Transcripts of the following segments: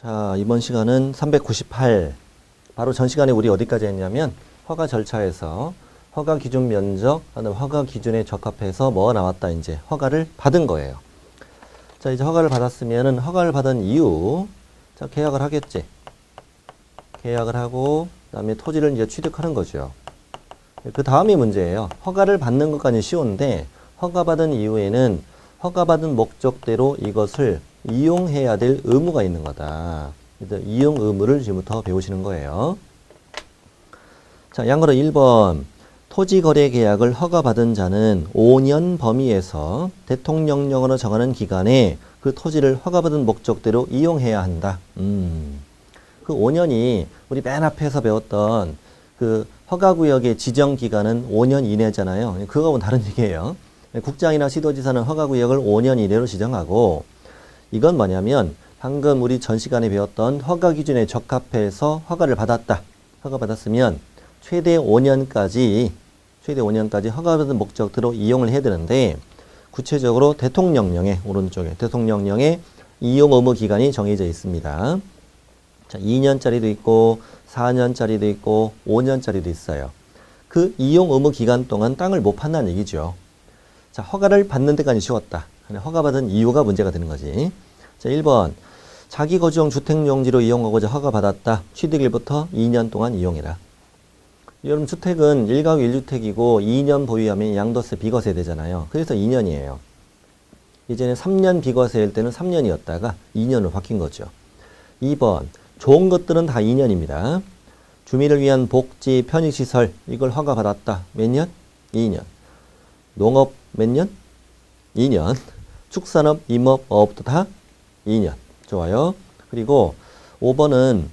자, 이번 시간은 398. 바로 전 시간에 우리 어디까지 했냐면 허가 절차에서 허가 기준 면적, 허가 기준에 적합해서 뭐가 나왔다. 이제 허가를 받은 거예요. 자, 이제 허가를 받았으면은 허가를 받은 이유, 자, 계약을 하겠지. 계약을 하고 그다음에 토지를 이제 취득하는 거죠. 그 다음이 문제예요. 허가를 받는 것까지 쉬운데 허가받은 이후에는 허가받은 목적대로 이것을 이용해야 될 의무가 있는 거다. 그래서 이용 의무를 지금부터 배우시는 거예요. 자, 양거로 1번. 토지거래 계약을 허가받은 자는 5년 범위에서 대통령령으로 정하는 기간에 그 토지를 허가받은 목적대로 이용해야 한다. 그 5년이 우리 맨 앞에서 배웠던 그 허가구역의 지정기간은 5년 이내잖아요. 그거하고는 다른 얘기예요. 국장이나 시도지사는 허가구역을 5년 이내로 지정하고, 이건 뭐냐면 방금 우리 전 시간에 배웠던 허가 기준에 적합해서 허가를 받았다. 허가 받았으면 최대 5년까지 허가받은 목적대로 이용을 해야 되는데, 구체적으로 대통령령에, 오른쪽에 대통령령에 이용 의무 기간이 정해져 있습니다. 자, 2년짜리도 있고 4년짜리도 있고 5년짜리도 있어요. 그 이용 의무 기간 동안 땅을 못 판다는 얘기죠. 자, 허가를 받는 데까지 쉬웠다. 허가받은 이유가 문제가 되는 거지. 자, 1번. 자기 거주용 주택용지로 이용하고자 허가받았다. 취득일부터 2년 동안 이용해라. 여러분, 주택은 1가구 1주택이고 2년 보유하면 양도세 비과세 되잖아요. 그래서 2년이에요. 이제는 3년 비과세일 때는 3년이었다가 2년으로 바뀐 거죠. 2번. 좋은 것들은 다 2년입니다. 주민을 위한 복지, 편익시설, 이걸 허가받았다. 몇 년? 2년. 농업 몇 년? 2년. 축산업, 임업, 어업도 다 2년. 좋아요. 그리고 5번은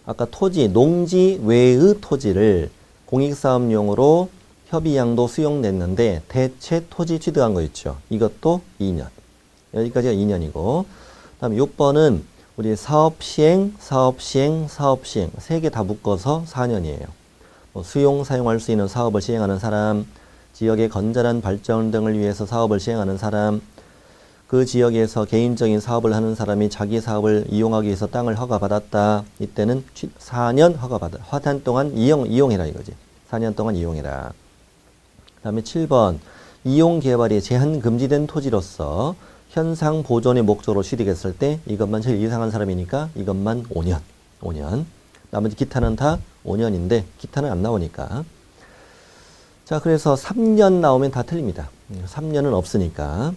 아까 토지, 농지 외의 토지를 공익사업용으로 협의양도 수용됐는데 대체 토지 취득한 거 있죠. 이것도 2년. 여기까지가 2년이고, 그 다음에 6번은 우리 사업시행 세 개 다 묶어서 4년이에요. 수용, 사용할 수 있는 사업을 시행하는 사람, 지역의 건전한 발전 등을 위해서 사업을 시행하는 사람, 그 지역에서 개인적인 사업을 하는 사람이 자기 사업을 이용하기 위해서 땅을 허가받았다. 이때는 4년 허가받아. 4년 동안 이용해라 이거지. 4년 동안 이용해라. 그 다음에 7번. 이용개발이 제한 금지된 토지로서 현상 보존의 목적으로 취득했을 때 이것만 제일 이상한 사람이니까 이것만 5년. 나머지 기타는 다 5년인데 기타는 안 나오니까. 자, 그래서 3년 나오면 다 틀립니다. 3년은 없으니까.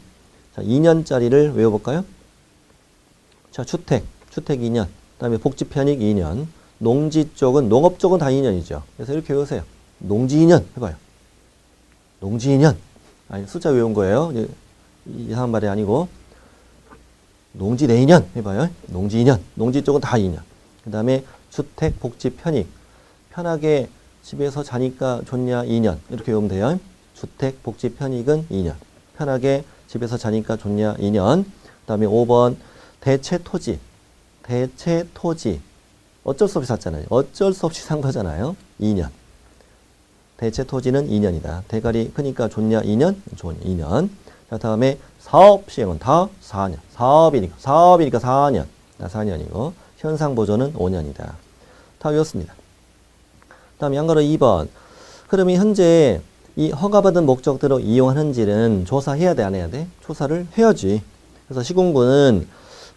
자, 2년짜리를 외워볼까요? 자, 주택 2년. 그 다음에 복지 편익 2년. 농지 쪽은, 농업 쪽은 다 2년이죠. 그래서 이렇게 외우세요. 농지 2년 해봐요. 농지 2년. 아니, 숫자 외운 거예요. 이상한 말이 아니고. 농지 내 2년 해봐요. 농지 2년. 농지 쪽은 다 2년. 그 다음에 주택, 복지, 편익. 편하게 집에서 자니까 좋냐 2년. 이렇게 외우면 돼요. 주택, 복지, 편익은 2년. 편하게 집에서 자니까 좋냐 2년. 그 다음에 5번 대체 토지. 어쩔 수 없이 샀잖아요. 어쩔 수 없이 산 거잖아요. 2년. 대체 토지는 2년이다. 대가리 크니까 좋냐 2년. 좋은 2년. 자, 다음에 사업 시행은 다 4년. 사업이니까 4년. 다 4년이고 현상 보존은 5년이다. 다 외웠습니다. 다음 양가로 2번. 그러면 현재 이 허가받은 목적대로 이용하는지는 조사해야 돼, 안 해야 돼? 조사를 해야지. 그래서 시군구는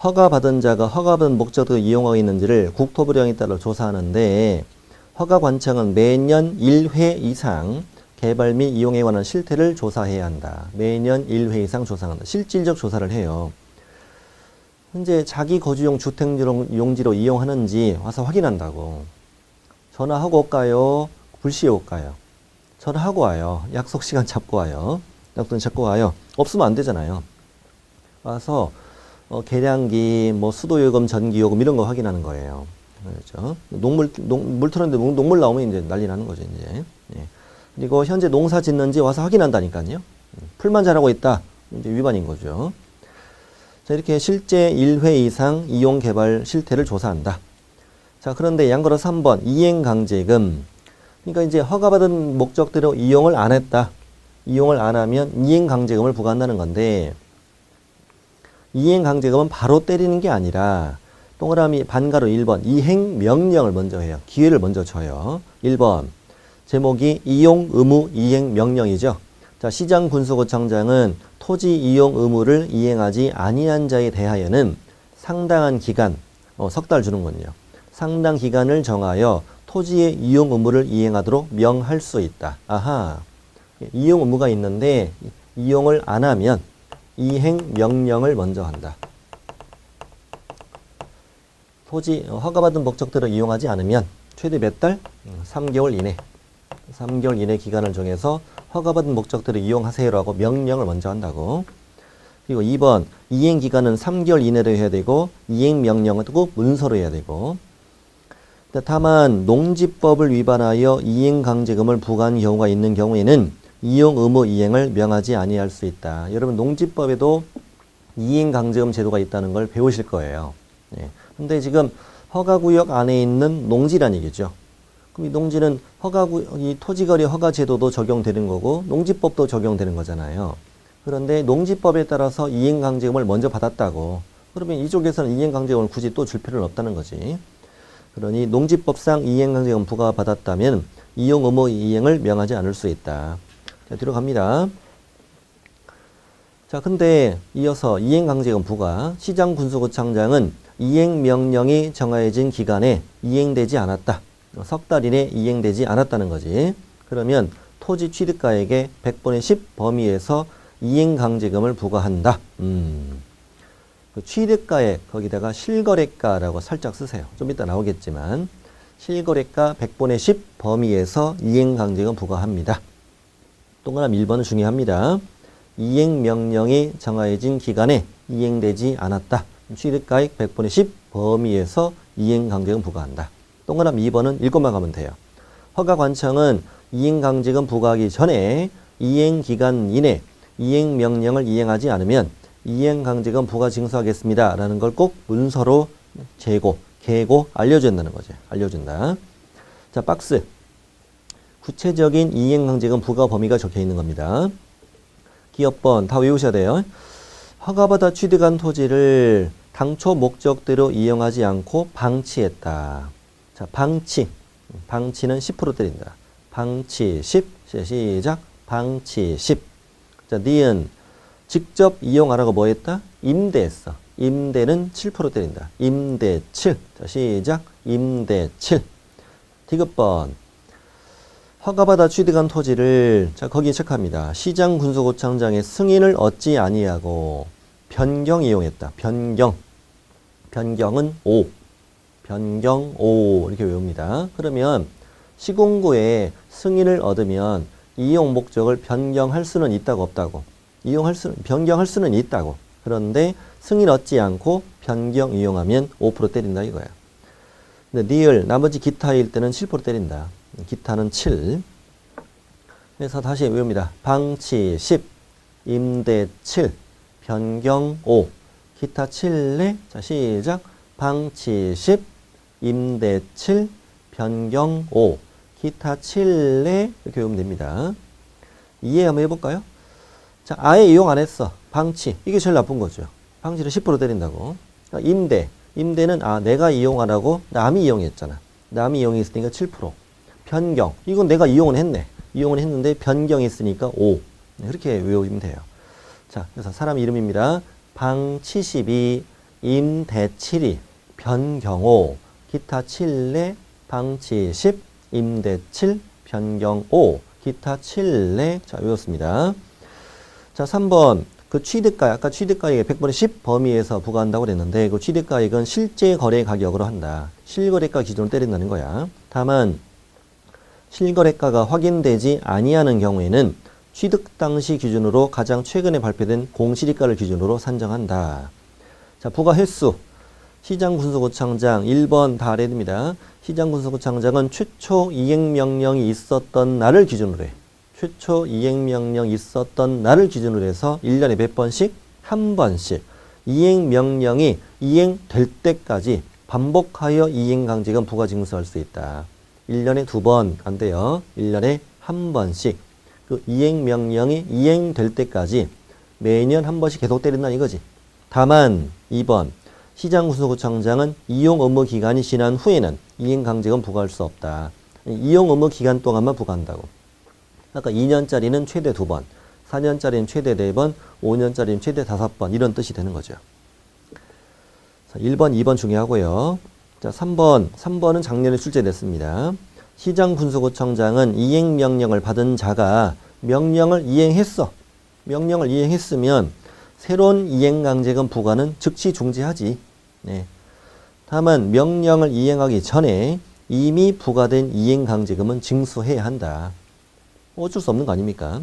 허가받은 자가 허가받은 목적대로 이용하고 있는지를 국토부령에 따라 조사하는데, 허가관청은 매년 1회 이상 개발 및 이용에 관한 실태를 조사해야 한다. 매년 1회 이상 조사한다. 실질적 조사를 해요. 현재 자기 거주용 주택용지로 이용하는지 와서 확인한다고. 전화하고 올까요? 불시에 올까요? 전화하고 와요. 약속 시간 잡고 와요. 약속 잡고 와요. 없으면 안 되잖아요. 와서 계량기, 수도요금, 전기요금 이런 거 확인하는 거예요. 그렇죠? 물 틀었는데 녹물 나오면 이제 난리 나는 거죠, 이제. 예. 그리고 현재 농사 짓는지 와서 확인한다니까요. 풀만 자라고 있다. 이제 위반인 거죠. 자, 이렇게 실제 1회 이상 이용 개발 실태를 조사한다. 자, 그런데 양거로 3번 이행강제금. 그러니까 이제 허가받은 목적대로 이용을 안 했다. 이용을 안 하면 이행강제금을 부과한다는 건데, 이행강제금은 바로 때리는 게 아니라 동그라미 반가로 1번 이행명령을 먼저 해요. 기회를 먼저 줘요. 1번 제목이 이용 의무 이행명령이죠. 자, 시장군수구청장은 토지 이용 의무를 이행하지 아니한 자에 대하여는 상당한 기간, 석 달 주는군요. 상당 기간을 정하여 토지의 이용 의무를 이행하도록 명할 수 있다. 아하, 이용 의무가 있는데 이용을 안 하면 이행 명령을 먼저 한다. 토지 허가받은 목적대로 이용하지 않으면 최대 몇 달? 3개월 이내. 3개월 이내 기간을 정해서 허가받은 목적대로 이용하세요라고 명령을 먼저 한다고. 그리고 2번 이행기간은 3개월 이내로 해야 되고 이행명령은 꼭 문서로 해야 되고. 다만 농지법을 위반하여 이행강제금을 부과한 경우가 있는 경우에는 이용 의무 이행을 명하지 아니할 수 있다. 여러분 농지법에도 이행강제금 제도가 있다는 걸 배우실 거예요. 예. 근데 지금 허가구역 안에 있는 농지란 얘기죠. 그럼 이 농지는 이 토지거래 허가 제도도 적용되는 거고 농지법도 적용되는 거잖아요. 그런데 농지법에 따라서 이행강제금을 먼저 받았다고. 그러면 이쪽에서는 이행강제금을 굳이 또 줄 필요는 없다는 거지. 그러니 농지법상 이행강제금 부과받았다면 이용 의무 이행을 명하지 않을 수 있다. 자, 뒤로 갑니다. 자, 근데 이어서 이행강제금 부과. 시장군수구청장은 이행명령이 정해진 기간에 이행되지 않았다. 석 달 이내 이행되지 않았다는 거지. 그러면 토지 취득가액의 100분의 10 범위에서 이행강제금을 부과한다. 그 취득가액 거기다가 실거래가라고 살짝 쓰세요. 좀 이따 나오겠지만 실거래가 100분의 10 범위에서 이행강제금 부과합니다. 동그라미 1번은 중요합니다. 이행명령이 정해진 기간에 이행되지 않았다. 취득가액 100분의 10 범위에서 이행강제금 부과한다. 동그라미 2번은 읽고만 가면 돼요. 허가관청은 이행강제금 부과하기 전에 이행기간 이내 이행명령을 이행하지 않으면 이행강제금 부과 징수하겠습니다. 라는 걸 꼭 문서로 계고 알려준다는 거죠. 알려준다. 자, 박스. 구체적인 이행강제금 부과 범위가 적혀 있는 겁니다. 기업번 다 외우셔야 돼요. 허가받아 취득한 토지를 당초 목적대로 이용하지 않고 방치했다. 자, 방치는 10% 때린다. 방치 10. 시작. 방치 10. 자, 니은 직접 이용하라고 뭐 했다? 임대했어. 임대는 7% 때린다. 임대 7. 자, 시작. 임대 7. 디귿번. 허가받아 취득한 토지를 자, 거기에 체크합니다. 시장군수구청장의 승인을 얻지 아니하고 변경 이용했다. 변경은 5. 변경 5 이렇게 외웁니다. 그러면 시공구에 승인을 얻으면 이용 목적을 변경할 수는 있다고 없다고? 변경할 수는 있다고. 그런데 승인 얻지 않고 변경 이용하면 5% 때린다 이거야. 근데 리을 나머지 기타일 때는 7% 때린다. 기타는 7. 그래서 다시 외웁니다. 방치 10, 임대 7, 변경 5, 기타 7내. 자, 시작. 방치 10, 임대 7, 변경 5, 기타 7내. 이렇게 외우면 됩니다. 이해 한번 해볼까요? 자, 아예 이용 안 했어. 방치. 이게 제일 나쁜 거죠. 방치를 10% 때린다고. 임대. 임대는 내가 이용하라고 남이 이용했잖아. 남이 이용했으니까 7%. 변경. 이건 내가 이용을 했네. 이용을 했는데 변경했으니까 5. 이렇게 외우면 돼요. 자, 그래서 사람 이름입니다. 방치 12, 임대 7이, 변경 5, 기타 7내, 방치 10, 임대 7, 변경 5, 기타 7내. 자, 외웠습니다. 자, 3번. 그 취득가액, 아까 취득가액의 100분의 10 범위에서 부과한다고 그랬는데 그 취득가액은 실제 거래 가격으로 한다. 실거래가 기준으로 때린다는 거야. 다만 실거래가가 확인되지 아니하는 경우에는 취득 당시 기준으로 가장 최근에 발표된 공시지가를 기준으로 산정한다. 자, 부과 횟수. 시장군수구청장 1번 다 알아야 됩니다. 시장군수구청장은 최초 이행명령이 있었던 날을 기준으로 해. 최초 이행명령이 있었던 날을 기준으로 해서 1년에 몇 번씩? 한 번씩. 이행명령이 이행될 때까지 반복하여 이행강제금 부과징수할 수 있다. 1년에 2번 안 돼요. 1년에 한 번씩. 그 이행명령이 이행될 때까지 매년 한 번씩 계속 때린다 이거지. 다만 2번 시장군수구청장은 이용 업무 기간이 지난 후에는 이행강제금 부과할 수 없다. 이용 업무 기간 동안만 부과한다고. 아까 2년짜리는 최대 2번, 4년짜리는 최대 4번, 5년짜리는 최대 5번 이런 뜻이 되는 거죠. 자, 1번, 2번 중요하고요. 자, 3번은 작년에 출제됐습니다. 시장군수구청장은 이행명령을 받은 자가 명령을 이행했어. 명령을 이행했으면 새로운 이행강제금 부과는 즉시 중지하지. 네. 다만 명령을 이행하기 전에 이미 부과된 이행강제금은 징수해야 한다. 어쩔 수 없는 거 아닙니까?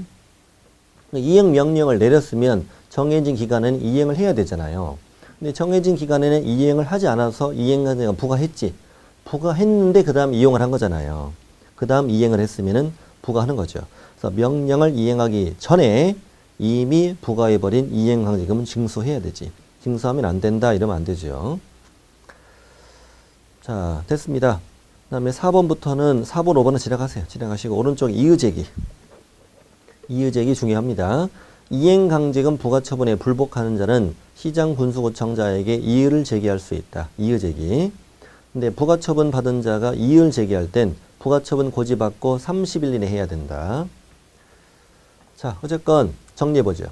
이행명령을 내렸으면 정해진 기간에는 이행을 해야 되잖아요. 근데 정해진 기간에는 이행을 하지 않아서 이행강제금 부과했지. 부과했는데 그 다음 이용을 한 거잖아요. 그 다음 이행을 했으면은 부과하는 거죠. 그래서 명령을 이행하기 전에 이미 부과해버린 이행강제금은 징수해야 되지. 징수하면 안 된다 이러면 안 되죠. 자, 됐습니다. 그 다음에 4번부터는 4번, 5번은 지나가세요. 지나가시고 오른쪽 이의제기. 이의제기 중요합니다. 이행강제금 부과처분에 불복하는 자는 시장군수구청장에게 이의를 제기할 수 있다. 이의제기. 근데 부과처분 받은 자가 이의를 제기할 땐 부과처분 고지받고 30일 이내 해야 된다. 자, 어쨌건 정리해보죠.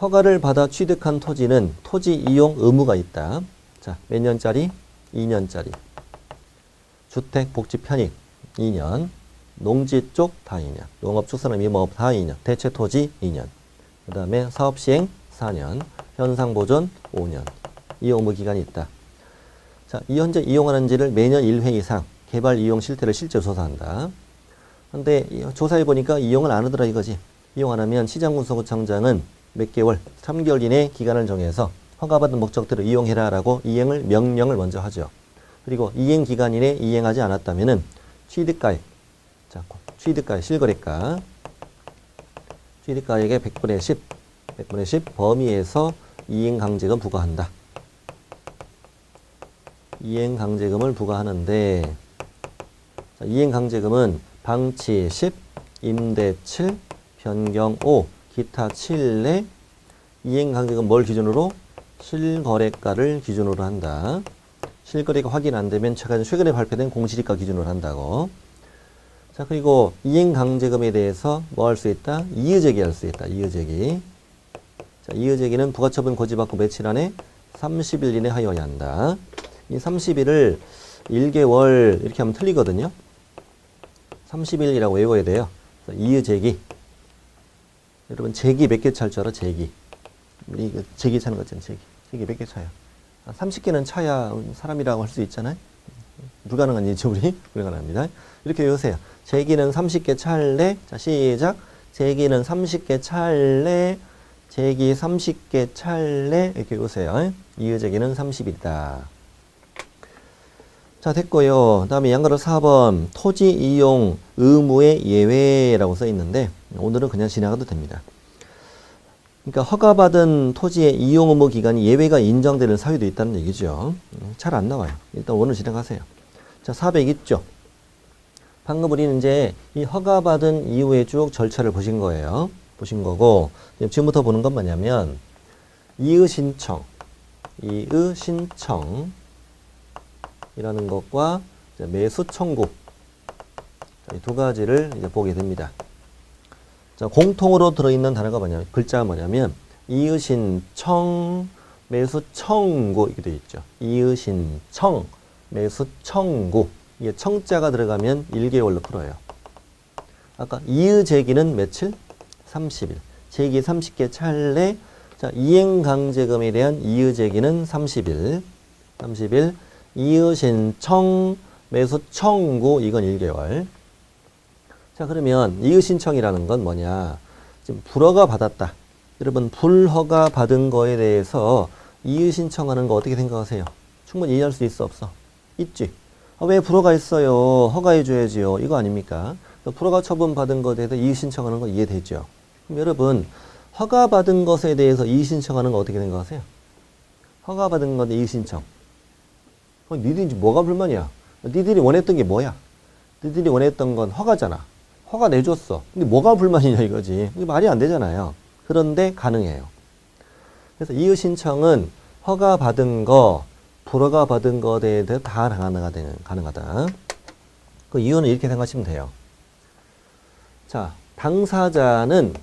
허가를 받아 취득한 토지는 토지 이용 의무가 있다. 자, 몇 년짜리? 2년짜리. 주택, 복지, 편익 2년. 농지 쪽 다 2년. 농업, 축산업, 임업 다 2년. 대체 토지 2년. 그 다음에 사업 시행 4년. 현상 보존 5년. 이 의무 기간이 있다. 자, 이 현재 이용하는지를 매년 1회 이상 개발 이용 실태를 실제 조사한다. 근데 조사해 보니까 이용을 안 하더라 이거지. 이용 안 하면 시장군수구청장은 몇 개월, 3개월 이내 기간을 정해서 허가받은 목적대로 이용해라 라고 이행을 명령을 먼저 하죠. 그리고 이행 기간 이내 이행하지 않았다면은 취득가액, 자, 취득가액 실거래가, 취득가액의 100분의 10, 100분의 10 범위에서 이행강제금 부과한다. 이행강제금을 부과하는데, 자, 이행강제금은 방치 10, 임대 7, 변경 5, 기타 7내 이행강제금 뭘 기준으로? 실거래가를 기준으로 한다. 실거래가 확인 안 되면 최근에 발표된 공시지가 기준으로 한다고. 자, 그리고 이행강제금에 대해서 뭐 할 수 있다? 이의제기 할 수 있다. 이의제기. 자, 이의제기는 부과처분 고지받고 며칠 안에 30일 이내 하여야 한다. 이 30일을 1개월 이렇게 하면 틀리거든요. 30일이라고 외워야 돼요. 이의제기. 여러분 제기 몇 개 찰 줄 알아? 제기. 이거 제기 차는 거 있잖아요. 제기. 제기 몇 개 차요? 30개는 차야 사람이라고 할 수 있잖아요. 불가능한 일이죠, 우리? 불가능합니다. 이렇게 외우세요. 제기는 30개 찰래. 자, 시작. 제기는 30개 찰래. 제기 30개 찰래. 이렇게 외우세요. 이의제기는 30이다. 자, 됐고요. 그 다음에 양가로 4번 토지 이용 의무의 예외라고 써 있는데 오늘은 그냥 지나가도 됩니다. 그러니까 허가받은 토지의 이용 의무 기간이 예외가 인정되는 사유도 있다는 얘기죠. 잘 안 나와요. 일단 오늘 지나가세요. 자, 400 있죠. 방금 우리는 이제 이 허가받은 이후에 쭉 절차를 보신 거예요. 보신 거고 지금부터 보는 건 뭐냐면 이의신청, 이의신청 이라는 것과 매수 청구 이 두 가지를 이제 보게 됩니다. 자, 공통으로 들어있는 단어가 뭐냐면 글자가 뭐냐면 이의신청, 매수 청구 이렇게 되어 있죠. 이의신청, 매수 청구 이게 청자가 들어가면 1개월로 풀어요. 아까 이의제기는 며칠? 30일. 제기 30개 찰래. 자, 이행강제금에 대한 이의제기는 30일. 30일. 이의신청, 매수 청구 이건 1개월. 자, 그러면 이의신청이라는 건 뭐냐? 지금 불허가 받았다. 여러분 불허가 받은 거에 대해서 이의신청하는 거 어떻게 생각하세요? 충분히 이해할 수 있어 없어? 있지. 아, 왜 불허가 있어요? 허가해 줘야지요. 이거 아닙니까? 불허가 처분 받은 것에 대해서 이의신청하는 거 이해되죠? 그럼 여러분 허가 받은 것에 대해서 이의신청하는 거 어떻게 생각하세요? 허가 받은 건데 이의신청. 니들이 뭐가 불만이야? 니들이 원했던 게 뭐야? 니들이 원했던 건 허가잖아. 허가 내줬어. 근데 뭐가 불만이냐 이거지. 이게 말이 안 되잖아요. 그런데 가능해요. 그래서 이의신청은 허가 받은 거, 불허가 받은 거에 대해 다 가능하다. 그 이유는 이렇게 생각하시면 돼요. 자, 당사자는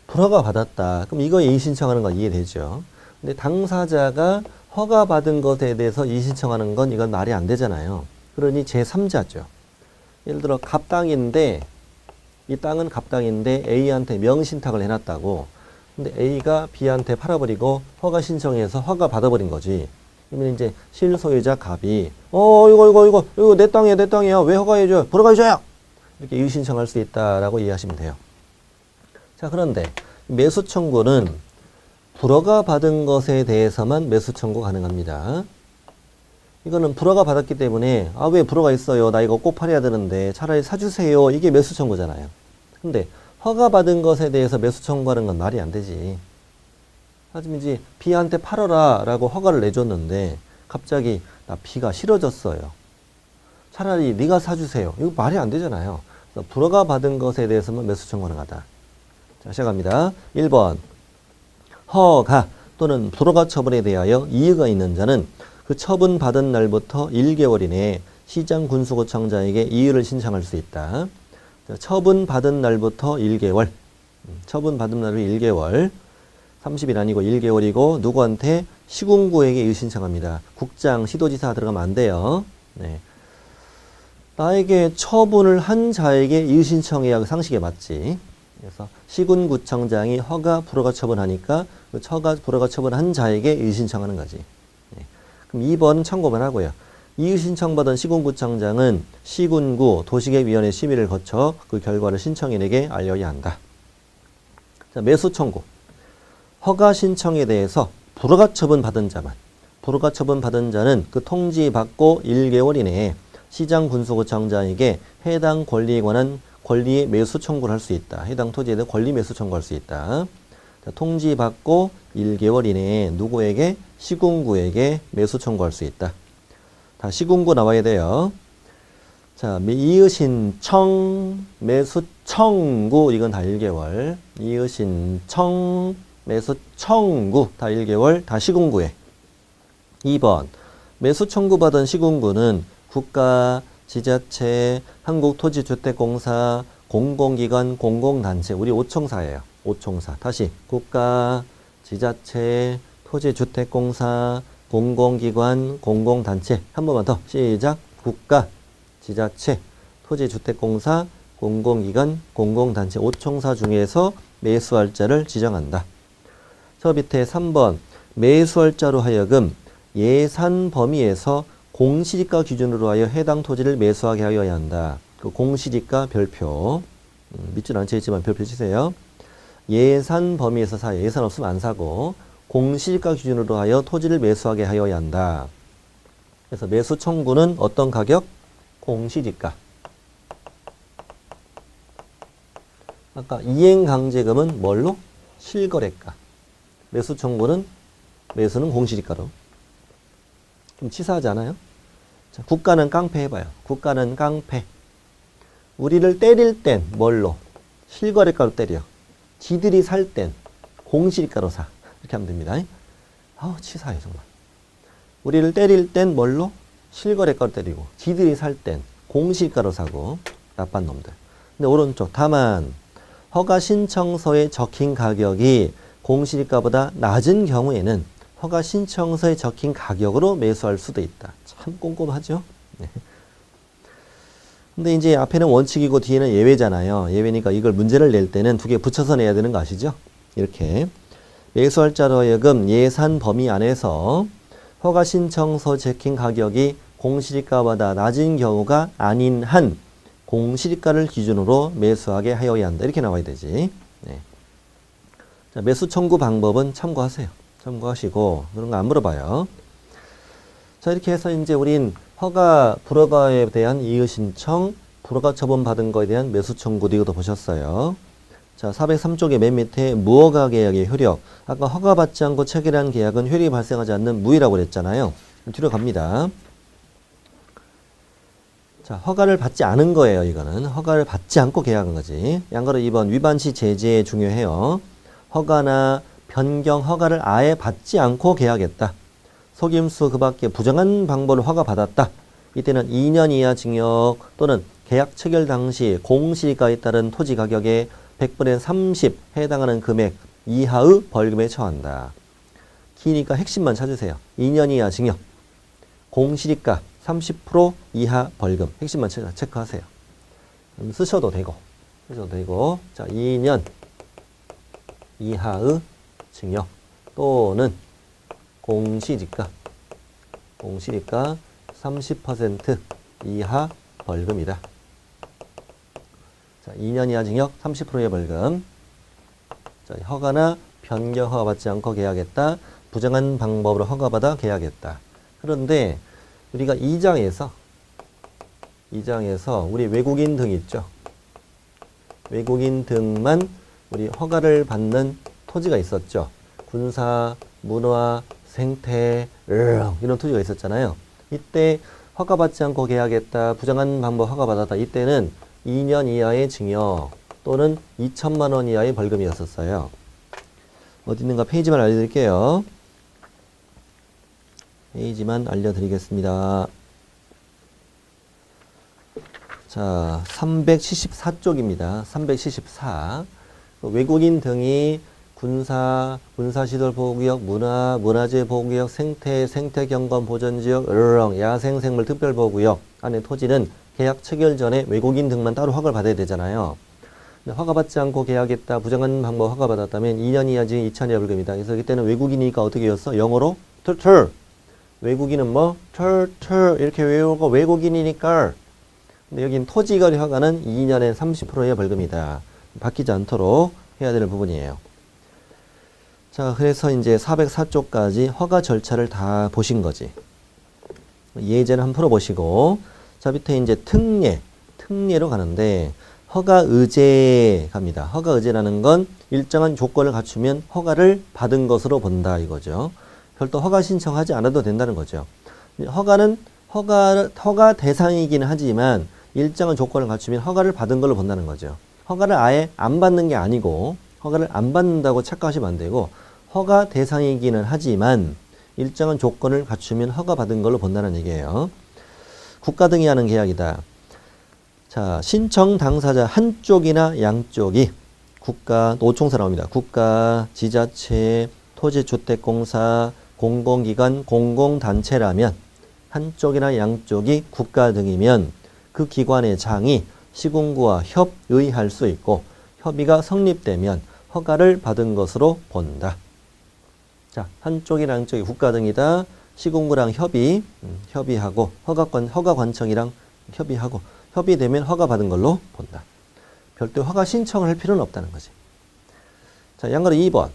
불허가 받았다. 그럼 이거 이의 신청하는 건 이해되죠. 근데 당사자가 허가 받은 것에 대해서 이의 신청하는 건 이건 말이 안 되잖아요. 그러니 제3자죠. 예를 들어 갑당인데 이 땅은 갑당인데 A한테 명신탁을 해놨다고. 근데 A가 B한테 팔아버리고 허가 신청해서 허가 받아버린 거지. 그러면 이제 실소유자 갑이 이거 내 땅이야. 왜 허가해줘요? 불허가 해줘요. 이렇게 이의 신청할 수 있다라고 이해하시면 돼요. 자, 그런데 매수 청구는 불허가 받은 것에 대해서만 매수 청구 가능합니다. 이거는 불허가 받았기 때문에 왜 불허가 있어요? 나 이거 꼭 팔아야 되는데 차라리 사주세요. 이게 매수 청구잖아요. 근데 허가 받은 것에 대해서 매수 청구하는 건 말이 안 되지. 하지만 이제 B한테 팔아라 라고 허가를 내줬는데 갑자기 나 B가 싫어졌어요. 차라리 네가 사주세요. 이거 말이 안 되잖아요. 그래서 불허가 받은 것에 대해서만 매수 청구 가능하다. 자, 시작합니다. 1번. 허가 또는 불허가 처분에 대하여 이의가 있는 자는 그 처분 받은 날부터 1개월 이내에 시장 군수구청장에게 이의를 신청할 수 있다. 자, 처분 받은 날부터 1개월. 처분 받은 날을 1개월. 30일 아니고 1개월이고 누구한테? 시군구에게 이의 신청합니다. 국장, 시도지사 들어가면 안 돼요. 네. 나에게 처분을 한 자에게 이의 신청해야 그 상식에 맞지. 그래서 시군구청장이 허가, 불허가 처분하니까 그 허가, 불허가 처분한 자에게 이의 신청하는 거지. 네. 그럼 2번 참고만 하고요. 이의 신청받은 시군구청장은 시군구 도시계획위원회 심의를 거쳐 그 결과를 신청인에게 알려야 한다. 자, 매수 청구. 허가 신청에 대해서 불허가 처분 받은 자만. 불허가 처분 받은 자는 그 통지받고 1개월 이내에 시장 군수구청장에게 해당 권리에 관한 권리의 매수 청구를 할 수 있다. 해당 토지에 대해 권리 매수 청구할 수 있다. 자, 통지받고 1개월 이내에 누구에게? 시군구에게 매수 청구할 수 있다. 다 시군구 나와야 돼요. 자, 이의 신청, 매수 청구 이건 다 1개월. 이의 신청, 매수 청구 다 1개월. 다 시군구에. 2번. 매수 청구받은 시군구는 국가, 지자체, 한국토지주택공사, 공공기관, 공공단체, 우리 5총사예요. 5총사. 다시 국가, 지자체, 토지주택공사, 공공기관, 공공단체. 한 번만 더. 시작. 국가, 지자체, 토지주택공사, 공공기관, 공공단체 5총사 중에서 매수할 자를 지정한다. 저 밑에 3번. 매수할 자로 하여금 예산 범위에서 공시지가 기준으로 하여 해당 토지를 매수하게 하여야 한다. 그 공시지가 별표. 밑줄 안 쳐있지만 별표 치세요. 예산 범위에서 사요. 예산 없으면 안 사고 공시지가 기준으로 하여 토지를 매수하게 하여야 한다. 그래서 매수 청구는 어떤 가격? 공시지가. 아까 이행강제금은 뭘로? 실거래가. 매수 청구는 매수는 공시지가로. 좀 치사하지 않아요? 자, 국가는 깡패 해봐요. 국가는 깡패. 우리를 때릴 땐 뭘로? 실거래가로 때려. 지들이 살 땐 공시지가로 사. 이렇게 하면 됩니다. 아우 치사해 정말. 우리를 때릴 땐 뭘로? 실거래가로 때리고 지들이 살 땐 공시지가로 사고. 나쁜 놈들. 근데 오른쪽 다만 허가 신청서에 적힌 가격이 공시지가보다 낮은 경우에는 허가 신청서에 적힌 가격으로 매수할 수도 있다. 참 꼼꼼하죠? 네. 근데 이제 앞에는 원칙이고 뒤에는 예외잖아요. 예외니까 이걸 문제를 낼 때는 두 개 붙여서 내야 되는 거 아시죠? 이렇게. 매수할 자로 하여금 예산 범위 안에서 허가 신청서 적힌 가격이 공시지가보다 낮은 경우가 아닌 한 공시지가를 기준으로 매수하게 하여야 한다. 이렇게 나와야 되지. 네. 자, 매수 청구 방법은 참고하세요. 참고하시고 그런 거 안 물어봐요. 자, 이렇게 해서 이제 우린 허가, 불허가에 대한 이의 신청, 불허가 처분 받은 거에 대한 매수 청구 이것도 보셨어요. 자, 403쪽의 맨 밑에 무허가 계약의 효력. 아까 허가받지 않고 체결한 계약은 효력이 발생하지 않는 무효라고 그랬잖아요. 뒤로 갑니다. 자, 허가를 받지 않은 거예요, 이거는. 허가를 받지 않고 계약한 거지. 양가로 2번 위반 시 제재 중요해요. 허가나 변경 허가를 아예 받지 않고 계약했다. 속임수 그 밖에 부정한 방법을 허가받았다. 이때는 2년 이하 징역 또는 계약 체결 당시 공시가에 따른 토지 가격의 100분의 30 해당하는 금액 이하의 벌금에 처한다. 기니까 핵심만 찾으세요. 2년 이하 징역, 공시가 30% 이하 벌금. 핵심만 체크하세요. 쓰셔도 되고. 자, 2년 이하의 징역 또는 공시지가 30% 이하 벌금이다. 자, 2년 이하 징역 30%의 벌금. 자, 허가나 변경 허가받지 않고 계약했다. 부정한 방법으로 허가받아 계약했다. 그런데 우리가 2장에서 우리 외국인 등 있죠. 외국인 등만 우리 허가를 받는 토지가 있었죠. 군사, 문화, 생태, 이런 토지가 있었잖아요. 이때 허가받지 않고 계약했다. 부정한 방법 허가받았다. 이때는 2년 이하의 징역 또는 2천만 원 이하의 벌금이었었어요. 어디 있는가 페이지만 알려드릴게요. 페이지만 알려드리겠습니다. 자, 374쪽입니다. 374. 외국인 등이 군사시설보호구역, 문화재 보호구역, 생태경관보전지역, 야생생물 특별보호구역 안에 토지는 계약 체결 전에 외국인 등만 따로 허가를 받아야 되잖아요. 허가받지 않고 계약했다. 부정한 방법 허가받았다면 2년 이하 징역 2천 이하 벌금이다. 그래서 그때는 외국인이니까 어떻게 외웠어? 영어로 turtle. 외국인은 뭐? turtle. 이렇게 외우고 외국인이니까. 근데 여긴 토지거래 허가는 2년에 30%의 벌금이다. 바뀌지 않도록 해야 되는 부분이에요. 자, 그래서 이제 404쪽까지 허가 절차를 다 보신 거지. 예제는 한번 풀어보시고, 자, 밑에 이제 특례로 가는데, 허가 의제 갑니다. 허가 의제라는 건 일정한 조건을 갖추면 허가를 받은 것으로 본다 이거죠. 별도 허가 신청하지 않아도 된다는 거죠. 허가는 허가 대상이긴 하지만 일정한 조건을 갖추면 허가를 받은 걸로 본다는 거죠. 허가를 아예 안 받는 게 아니고 허가를 안 받는다고 착각하시면 안 되고 허가 대상이기는 하지만 일정한 조건을 갖추면 허가받은 걸로 본다는 얘기예요. 국가 등이 하는 계약이다. 자, 신청 당사자 한쪽이나 양쪽이 국가, 노총사 나옵니다. 국가, 지자체, 토지주택공사, 공공기관, 공공단체라면 한쪽이나 양쪽이 국가 등이면 그 기관의 장이 시군구와 협의할 수 있고 협의가 성립되면 허가를 받은 것으로 본다. 자, 한쪽이나 양쪽이 국가 등이다. 시군구랑 협의하고 허가관청이랑 협의하고 협의되면 허가받은 걸로 본다. 별도 허가 신청을 할 필요는 없다는 거지. 자, 양가로 2번.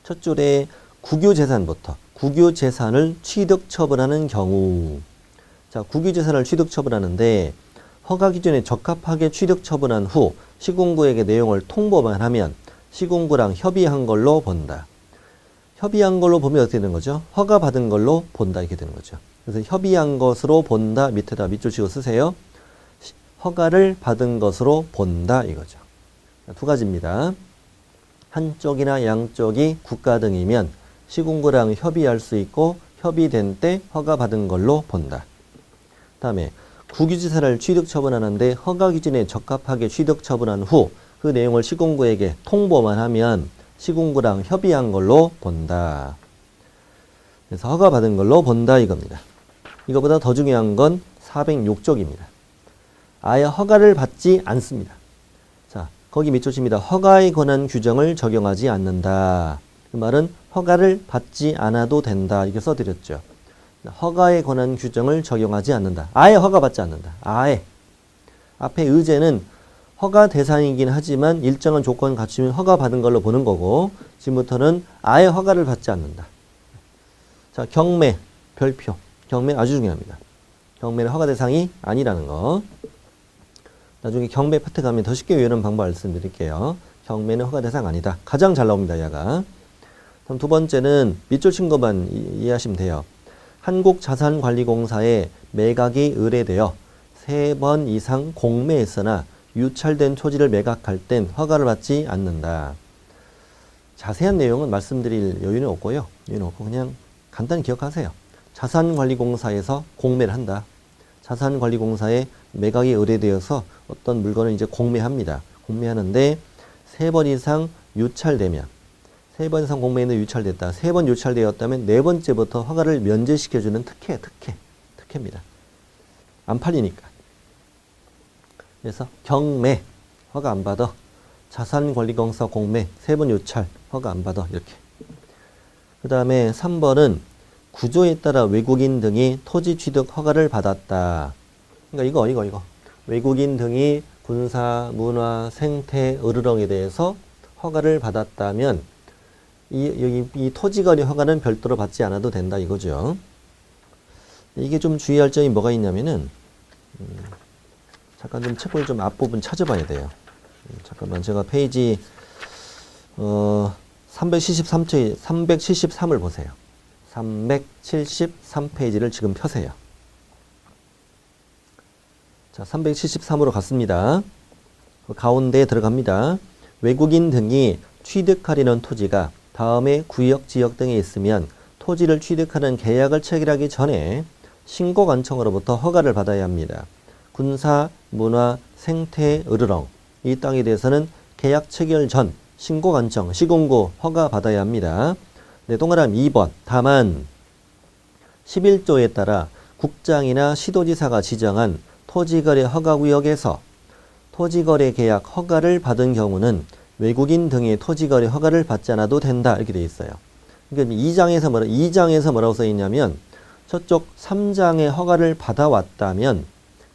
첫 줄에 국유재산부터 국유재산을 취득처분하는 경우. 자, 국유재산을 취득처분하는데 허가 기준에 적합하게 취득처분한 후 시군구에게 내용을 통보만 하면 시군구랑 협의한 걸로 본다. 협의한 걸로 보면 어떻게 되는 거죠? 허가받은 걸로 본다 이렇게 되는 거죠. 그래서 협의한 것으로 본다 밑에다 밑줄 치고 쓰세요. 허가를 받은 것으로 본다 이거죠. 두 가지입니다. 한쪽이나 양쪽이 국가 등이면 시군구랑 협의할 수 있고 협의된 때 허가받은 걸로 본다. 다음에 국유재산을 취득처분하는데 허가 기준에 적합하게 취득처분한 후 그 내용을 시군구에게 통보만 하면 시군구랑 협의한 걸로 본다. 그래서 허가받은 걸로 본다 이겁니다. 이거보다 더 중요한 건 406쪽입니다. 아예 허가를 받지 않습니다. 자, 거기 밑줄 칩니다. 허가에 관한 규정을 적용하지 않는다. 그 말은 허가를 받지 않아도 된다. 이렇게 써드렸죠. 허가에 관한 규정을 적용하지 않는다. 아예 허가받지 않는다. 아예. 앞에 의제는 허가 대상이긴 하지만 일정한 조건 갖추면 허가받은 걸로 보는 거고 지금부터는 아예 허가를 받지 않는다. 자, 경매, 별표. 경매 아주 중요합니다. 경매는 허가 대상이 아니라는 거. 나중에 경매 파트 가면 더 쉽게 외우는 방법 말씀드릴게요. 경매는 허가 대상 아니다. 가장 잘 나옵니다. 얘가. 그럼 두 번째는 밑줄 친 것만 이해하시면 돼요. 한국자산관리공사에 매각이 의뢰되어 3번 이상 공매했으나 유찰된 토지를 매각할 땐 허가를 받지 않는다. 자세한 내용은 말씀드릴 여유는 없고요. 여유는 없고 그냥 간단히 기억하세요. 자산관리공사에서 공매를 한다. 자산관리공사에 매각이 의뢰되어서 어떤 물건을 이제 공매합니다. 공매하는데 3번 이상 유찰되면 3번 이상 공매인데 유찰됐다. 3번 유찰되었다면 4번째부터 허가를 면제시켜주는 특혜입니다. 안 팔리니까. 그래서 경매 허가 안 받아. 자산관리공사 공매 3번 유찰 허가 안 받아. 이렇게. 그 다음에 3번은 구조에 따라 외국인 등이 토지 취득 허가를 받았다. 그러니까 이거. 외국인 등이 군사, 문화, 생태, 으르렁에 대해서 허가를 받았다면 이 토지거래 허가는 별도로 받지 않아도 된다 이거죠. 이게 좀 주의할 점이 뭐가 있냐면은 잠깐 좀 책을 좀 앞부분 찾아봐야 돼요. 잠깐만 제가 페이지 373을 보세요. 373페이지를 지금 펴세요. 자, 373으로 갔습니다. 그 가운데에 들어갑니다. 외국인 등이 취득하려는 토지가 다음에 구역, 지역 등에 있으면 토지를 취득하는 계약을 체결하기 전에 신고관청으로부터 허가를 받아야 합니다. 군사, 문화, 생태, 으르렁 이 땅에 대해서는 계약 체결 전 신고관청, 시공고 허가 받아야 합니다. 네, 동그라미 2번. 다만 11조에 따라 국장이나 시도지사가 지정한 토지거래 허가구역에서 토지거래 계약 허가를 받은 경우는 외국인 등의 토지거래 허가를 받지 않아도 된다 이렇게 돼 있어요. 그러니까 2장에서 뭐라고 써 있냐면 저쪽 3장의 허가를 받아왔다면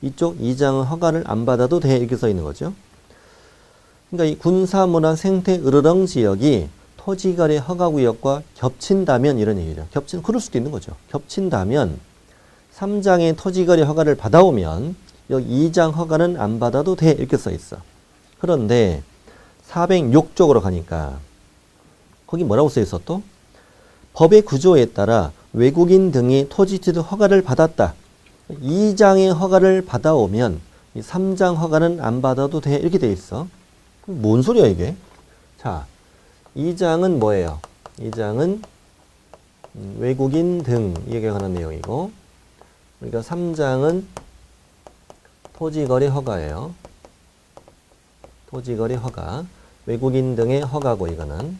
이쪽 2장은 허가를 안 받아도 돼 이렇게 써 있는 거죠. 그러니까 이 군사, 문화, 생태, 으르렁 지역이 토지거래 허가구역과 겹친다면 이런 얘기죠. 그럴 수도 있는 거죠. 겹친다면 3장의 토지거래 허가를 받아오면 여기 2장 허가는 안 받아도 돼 이렇게 써 있어. 그런데 406쪽으로 가니까 거기 뭐라고 써 있어 또? 법의 구조에 따라 외국인 등이 토지 취득 허가를 받았다. 2장의 허가를 받아오면 이 3장 허가는 안 받아도 돼 이렇게 돼 있어. 뭔 소리야 이게? 자, 2장은 뭐예요? 2장은 외국인 등 이게 관한 내용이고 그러니까 3장은 토지거래 허가예요. 토지거래 허가. 외국인 등의 허가고 이거는.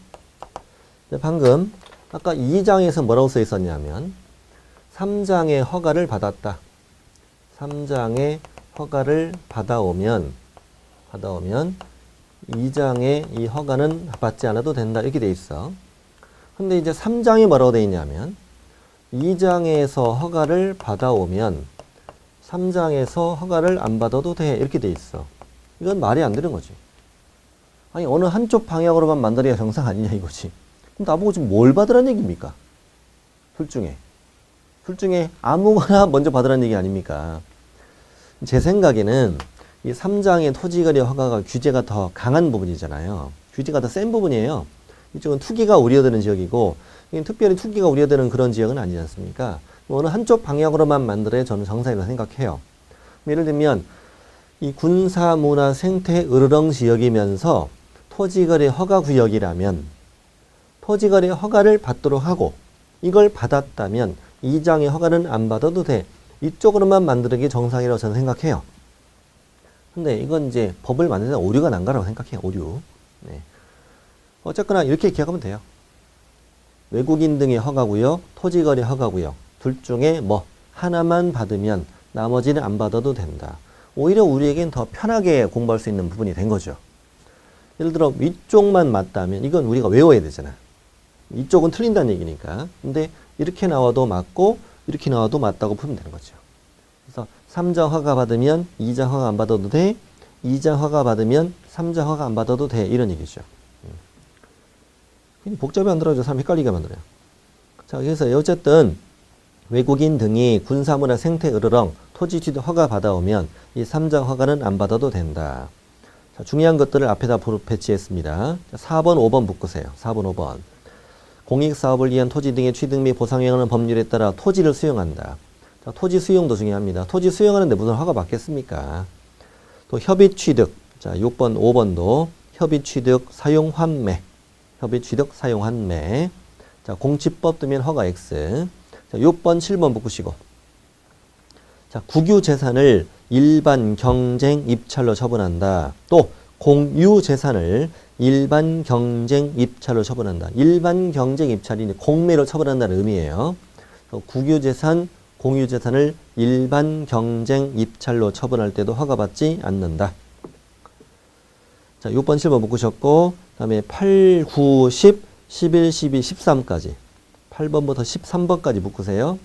방금 아까 2장에서 뭐라고 써 있었냐면 3장의 허가를 받았다. 3장의 허가를 받아오면 2장의 이 허가는 받지 않아도 된다. 이렇게 돼 있어. 근데 이제 3장이 뭐라고 돼 있냐면 2장에서 허가를 받아오면 3장에서 허가를 안 받아도 돼. 이렇게 돼 있어. 이건 말이 안 되는 거지. 아니 어느 한쪽 방향으로만 만들어야 정상 아니냐 이거지. 그럼 나보고 지금 뭘 받으라는 얘기입니까? 둘 중에 아무거나 먼저 받으라는 얘기 아닙니까? 제 생각에는 이 3장의 토지거래 허가가 규제가 더 강한 부분이잖아요. 규제가 더 센 부분이에요. 이쪽은 투기가 우려되는 지역이고 특별히 투기가 우려되는 그런 지역은 아니지 않습니까? 어느 한쪽 방향으로만 만들어야 저는 정상이라고 생각해요. 예를 들면 이 군사, 문화, 생태, 으르렁 지역이면서 토지거래 허가구역이라면 토지거래 허가를 받도록 하고 이걸 받았다면 2장의 허가는 안 받아도 돼. 이쪽으로만 만드는 게 정상이라고 저는 생각해요. 근데 이건 이제 법을 만드는 데 오류가 난 거라고 생각해요. 오류. 네. 어쨌거나 이렇게 기억하면 돼요. 외국인 등의 허가구역, 토지거래 허가구역 둘 중에 뭐 하나만 받으면 나머지는 안 받아도 된다. 오히려 우리에겐 더 편하게 공부할 수 있는 부분이 된 거죠. 예를 들어 위쪽만 맞다면 이건 우리가 외워야 되잖아. 이쪽은 틀린다는 얘기니까. 근데 이렇게 나와도 맞고 이렇게 나와도 맞다고 풀면 되는 거죠. 그래서 3장 허가 받으면 2장 허가 안 받아도 돼. 2장 허가 받으면 3장 허가 안 받아도 돼. 이런 얘기죠. 복잡히 만들어줘. 사람 헷갈리게 만들어요. 자, 그래서 어쨌든 외국인 등이 군사문화 생태 으르렁 토지 취득 허가 받아오면 이 3장 허가는 안 받아도 된다. 자, 중요한 것들을 앞에다 배치했습니다. 4번, 5번 묶으세요. 4번, 5번. 공익사업을 위한 토지 등의 취득 및 보상에 관한 법률에 따라 토지를 수용한다. 자, 토지 수용도 중요합니다. 토지 수용하는데 무슨 허가 받겠습니까? 또 협의 취득. 자, 6번, 5번도 협의 취득, 사용 환매. 협의 취득 사용한 매. 자, 공치법 뜨면 허가 X. 자, 6번, 7번 묶으시고. 자, 국유 재산을 일반 경쟁 입찰로 처분한다. 또 공유 재산을 일반 경쟁 입찰로 처분한다. 일반 경쟁 입찰이 공매로 처분한다는 의미예요. 국유 재산, 공유 재산을 일반 경쟁 입찰로 처분할 때도 허가받지 않는다. 자, 6번, 7번 묶으셨고, 그 다음에 8, 9, 10, 11, 12, 13까지. 8번부터 13번까지 묶으세요.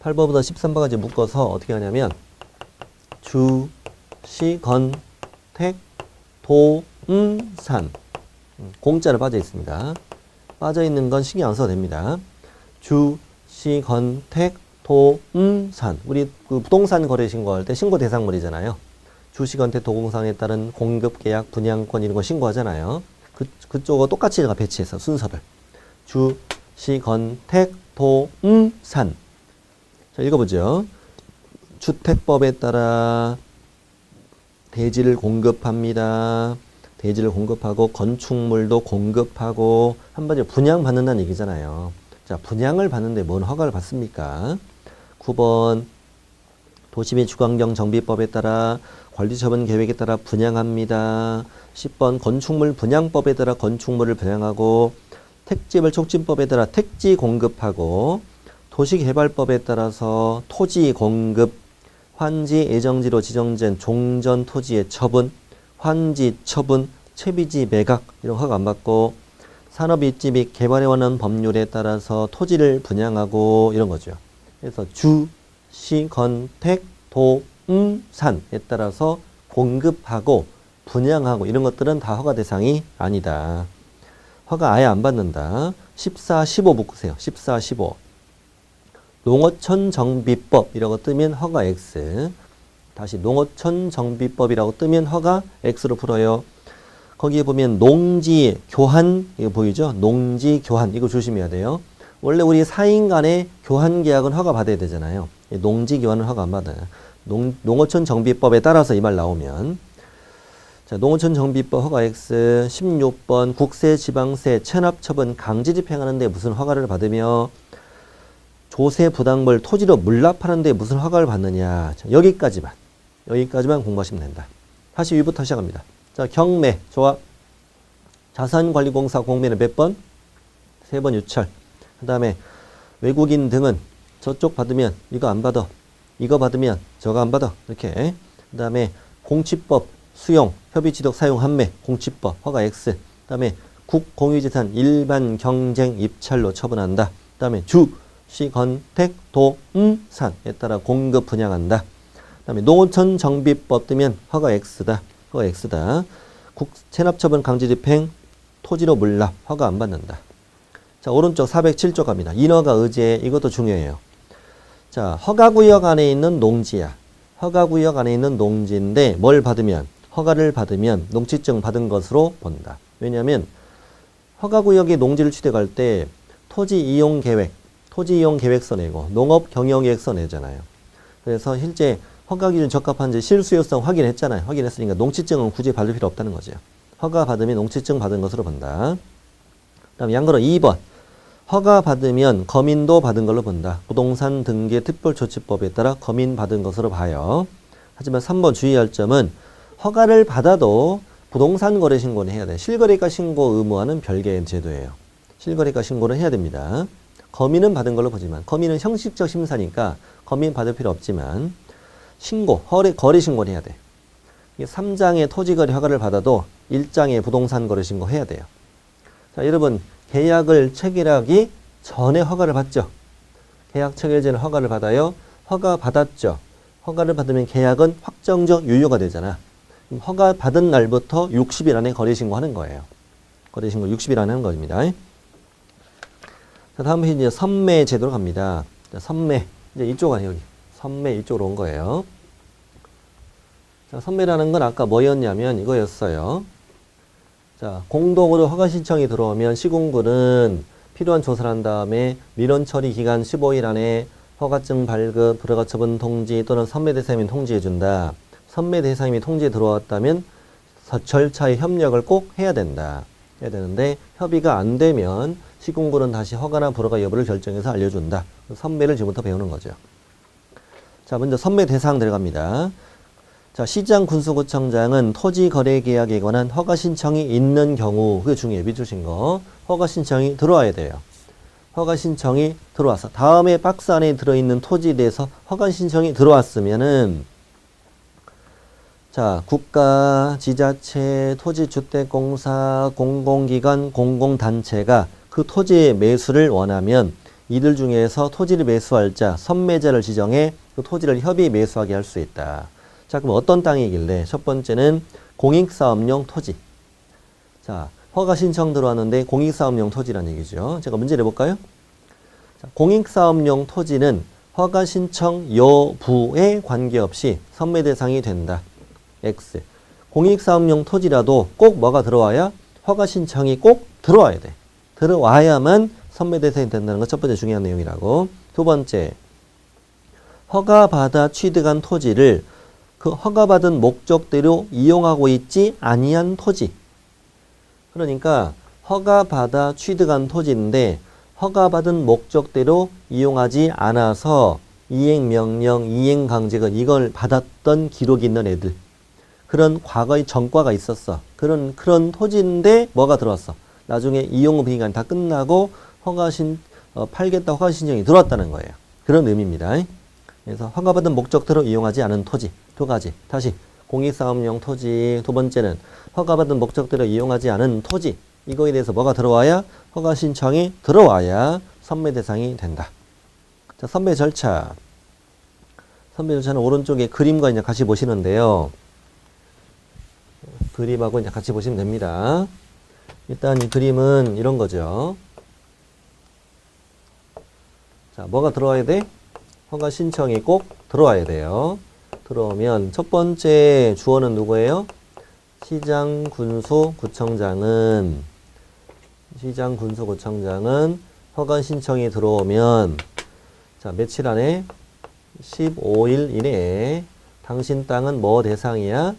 8번부터 13번까지 묶어서 어떻게 하냐면, 주, 시, 건, 택, 도, 산. 공짜로 빠져 있습니다. 빠져 있는 건 신경 안 써도 됩니다. 주, 시, 건, 택, 도, 산. 우리 그 부동산 거래 신고할 때 신고 대상물이잖아요. 주식원택 도공상에 따른 공급계약, 분양권 이런 거 신고하잖아요. 그쪽과 똑같이 제가 배치해서 순서를. 주식원택 도산. 자, 읽어보죠. 주택법에 따라 대지를 공급합니다. 대지를 공급하고 건축물도 공급하고 한마디로 분양받는다는 얘기잖아요. 자, 분양을 받는데 뭔 허가를 받습니까? 9번 도시및 주거환경 정비법에 따라 관리처분 계획에 따라 분양합니다. 10번 건축물 분양법에 따라 건축물을 분양하고 택지물 촉진법에 따라 택지 공급하고 도시개발법에 따라서 토지 공급, 환지 예정지로 지정된 종전 토지의 처분, 환지 처분, 채비지 매각 이런 허가 안 받고 산업입지 및 개발에 관한 법률에 따라서 토지를 분양하고 이런 거죠. 그래서 주, 시, 건, 택, 도, 산에 따라서 공급하고 분양하고 이런 것들은 다 허가 대상이 아니다. 허가 아예 안 받는다. 14, 15 묶으세요. 14, 15. 농어촌 정비법이라고 뜨면 허가 X. 다시 농어촌 정비법이라고 뜨면 허가 X로 풀어요. 거기에 보면 농지 교환 이거 보이죠? 농지 교환 이거 조심해야 돼요. 원래 우리 사인 간의 교환 계약은 허가 받아야 되잖아요. 농지 교환은 허가 안 받아요. 농어촌 정비법에 따라서 이 말 나오면 자, 농어촌 정비법 허가 X. 16번 국세, 지방세, 체납처분 강제 집행하는데 무슨 허가를 받으며 조세 부담물 토지로 물납하는데 무슨 허가를 받느냐. 자, 여기까지만 공부하시면 된다. 다시 위부터 시작합니다. 자, 경매 좋아. 자산관리공사 공매는 몇 번? 3번 유찰. 그 다음에 외국인 등은 저쪽 받으면 이거 안 받아. 이거 받으면 저거 안 받아. 이렇게. 그 다음에 공치법 수용, 협의 취득 사용 판매, 공치법 허가 X. 그 다음에 국공유재산 일반 경쟁 입찰로 처분한다. 그 다음에 주, 시, 건, 택, 도, 산에 따라 공급 분양한다. 그 다음에 농어촌 정비법 뜨면 허가 X다. 허가 X다. 체납처분 강제 집행, 토지로 물납 허가 안 받는다. 자, 오른쪽 407쪽 갑니다. 인허가 의제 이것도 중요해요. 자, 허가구역 안에 있는 농지야. 허가구역 안에 있는 농지인데 뭘 받으면 허가를 받으면 농지증 받은 것으로 본다. 왜냐하면 허가구역에 농지를 취득할 때 토지이용계획서 내고 농업경영계획서 내잖아요. 그래서 실제 허가기준 적합한지 실수요성 확인했잖아요. 확인했으니까 농지증은 굳이 받을 필요 없다는 거죠. 허가 받으면 농지증 받은 것으로 본다. 그 다음 양거로 2번. 허가 받으면 거민도 받은 걸로 본다. 부동산 등기 특별조치법에 따라 거민 받은 것으로 봐요. 하지만 3번 주의할 점은 허가를 받아도 부동산 거래 신고는 해야 돼. 실거래가 신고 의무화는 별개의 제도예요. 실거래가 신고는 해야 됩니다. 거민은 받은 걸로 보지만 거민은 형식적 심사니까 거민 받을 필요 없지만 신고, 거래 신고는 해야 돼. 3장의 토지거래 허가를 받아도 1장의 부동산 거래 신고 해야 돼요. 자, 여러분 계약을 체결하기 전에 허가를 받죠. 계약 체결 전에 허가를 받아요. 허가 받았죠. 허가를 받으면 계약은 확정적 유효가 되잖아. 허가 받은 날부터 60일 안에 거래 신고하는 거예요. 거래 신고 60일 안에 하는 겁니다. 자, 다음은 이제 선매 제도로 갑니다. 자, 선매 이제 이쪽 아니에요. 여기 선매 이쪽으로 온 거예요. 자, 선매라는 건 아까 뭐였냐면 이거였어요. 자, 공동으로 허가 신청이 들어오면 시군구는 필요한 조사를 한 다음에 민원 처리 기간 15일 안에 허가증 발급, 불허가 처분 통지 또는 선매 대상임이 통지해 준다. 선매 대상임이 통지에 들어왔다면 절차의 협력을 꼭 해야 된다. 해야 되는데 협의가 안 되면 시군구는 다시 허가나 불허가 여부를 결정해서 알려준다. 선매를 지금부터 배우는 거죠. 자, 먼저 선매 대상 들어갑니다. 자, 시장 군수구청장은 토지거래계약에 관한 허가 신청이 있는 경우, 그게 중요해요. 밑줄 친 거. 허가 신청이 들어와야 돼요. 허가 신청이 들어와서 다음에 박스 안에 들어있는 토지에 대해서 허가 신청이 들어왔으면은 자, 국가, 지자체, 토지주택공사, 공공기관, 공공단체가 그 토지의 매수를 원하면 이들 중에서 토지를 매수할 자, 선매자를 지정해 그 토지를 협의 매수하게 할 수 있다. 자, 그럼 어떤 땅이길래? 첫 번째는 공익사업용 토지. 자, 허가 신청 들어왔는데 공익사업용 토지라는 얘기죠. 제가 문제 내볼까요? 자, 공익사업용 토지는 허가 신청 여부에 관계없이 선매 대상이 된다. X. 공익사업용 토지라도 꼭 뭐가 들어와야? 허가 신청이 꼭 들어와야 돼. 들어와야만 선매 대상이 된다는 거 첫 번째 중요한 내용이라고. 두 번째, 허가받아 취득한 토지를 그 허가받은 목적대로 이용하고 있지 아니한 토지. 그러니까 허가받아 취득한 토지인데 허가받은 목적대로 이용하지 않아서 이행명령, 이행강제가 이걸 받았던 기록이 있는 애들. 그런 과거의 전과가 있었어. 그런 토지인데 뭐가 들어왔어? 나중에 이용 기간 다 끝나고 팔겠다 허가 신청이 들어왔다는 거예요. 그런 의미입니다. 그래서 허가받은 목적대로 이용하지 않은 토지. 두 가지. 다시 공익사업용 토지. 두 번째는 허가받은 목적대로 이용하지 않은 토지. 이거에 대해서 뭐가 들어와야? 허가 신청이 들어와야 선매 대상이 된다. 자, 선매 절차. 선매 절차는 오른쪽에 그림과 이제 같이 보시는데요. 그림하고 이제 같이 보시면 됩니다. 일단 이 그림은 이런 거죠. 자, 뭐가 들어와야 돼? 허가 신청이 꼭 들어와야 돼요. 들어오면 첫 번째 주어는 누구예요? 시장 군수 구청장은 허가 신청이 들어오면 자, 며칠 안에 15일 이내에 당신 땅은 뭐 대상이야?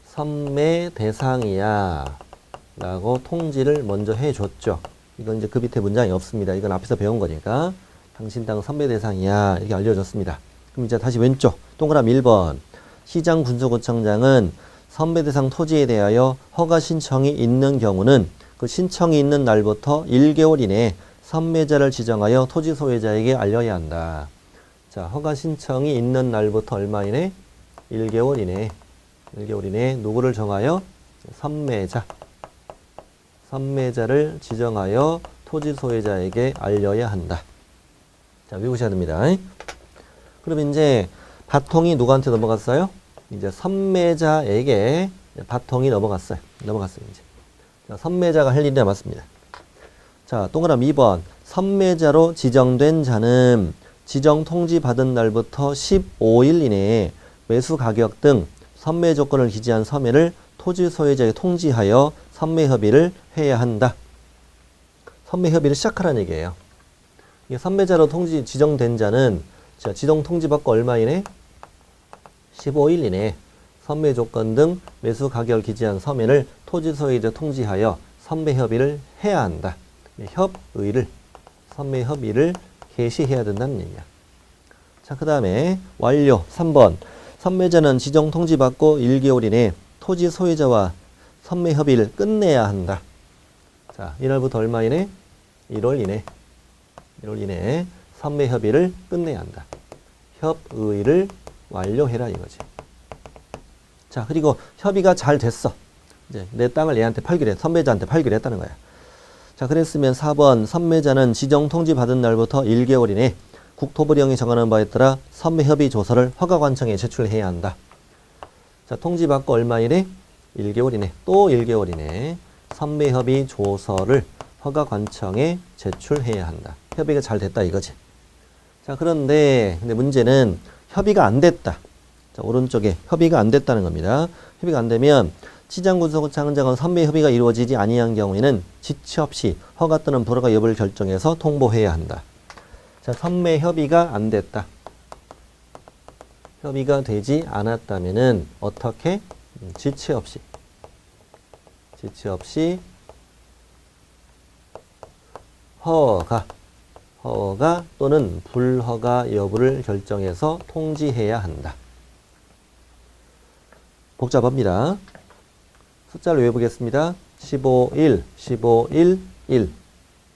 선매 대상이야 라고 통지를 먼저 해줬죠. 이건 이제 그 밑에 문장이 없습니다. 이건 앞에서 배운 거니까 당신 땅은 선매 대상이야 이렇게 알려줬습니다. 그럼 이제 다시 왼쪽 동그라미 1번 시장 군수구청장은 선매 대상 토지에 대하여 허가 신청이 있는 경우는 그 신청이 있는 날부터 1개월 이내에 선매자를 지정하여 토지 소유자에게 알려야 한다. 자, 허가 신청이 있는 날부터 얼마 이내? 1개월 이내에 누구를 정하여? 선매자를 지정하여 토지 소유자에게 알려야 한다. 자, 외우셔야 됩니다. 그럼 이제 바통이 누구한테 넘어갔어요? 이제 선매자에게 바통이 넘어갔어요. 이제. 자, 선매자가 할 일이 남았습니다. 자, 동그라미 2번. 선매자로 지정된 자는 지정 통지 받은 날부터 15일 이내에 매수 가격 등 선매 조건을 기재한 서면을 토지 소유자에게 통지하여 선매 협의를 해야 한다. 선매 협의를 시작하라는 얘기예요. 이게 선매자로 지정된 자는 자, 지정 통지 받고 얼마 이내? 15일 이내에 선매 조건 등 매수 가격을 기재한 서면을 토지 소유자에 통지하여 선매 협의를 해야 한다. 선매 협의를 개시해야 된다는 얘기야. 자, 그 다음에 완료 3번. 선매자는 지정 통지 받고 1개월 이내에 토지 소유자와 선매 협의를 끝내야 한다. 자, 이날부터 얼마 이내? 1월 이내에 선매 협의를 끝내야 한다. 협의를 완료해라 이거지. 자, 그리고 협의가 잘 됐어. 이제 내 땅을 얘한테 팔기로 해. 선매자한테 팔기로 했다는 거야. 자, 그랬으면 4번 선매자는 지정 통지 받은 날부터 1개월 이내 국토부령이 정하는 바에 따라 선매 협의 조서를 허가관청에 제출해야 한다. 자, 통지 받고 얼마 이내? 1개월 이내. 또 1개월 이내 선매 협의 조서를 허가관청에 제출해야 한다. 협의가 잘 됐다 이거지. 자, 그런데 문제는 협의가 안 됐다. 자, 오른쪽에 협의가 안 됐다는 겁니다. 협의가 안 되면 시장군수구청장은 선매 협의가 이루어지지 아니한 경우에는 지체 없이 허가 또는 불허가 여부를 결정해서 통보해야 한다. 자, 선매 협의가 안 됐다. 협의가 되지 않았다면은 어떻게? 지체 없이 지체 없이 허가 또는 불허가 여부를 결정해서 통지해야 한다. 복잡합니다. 숫자를 외워보겠습니다. 15일, 15일, 1.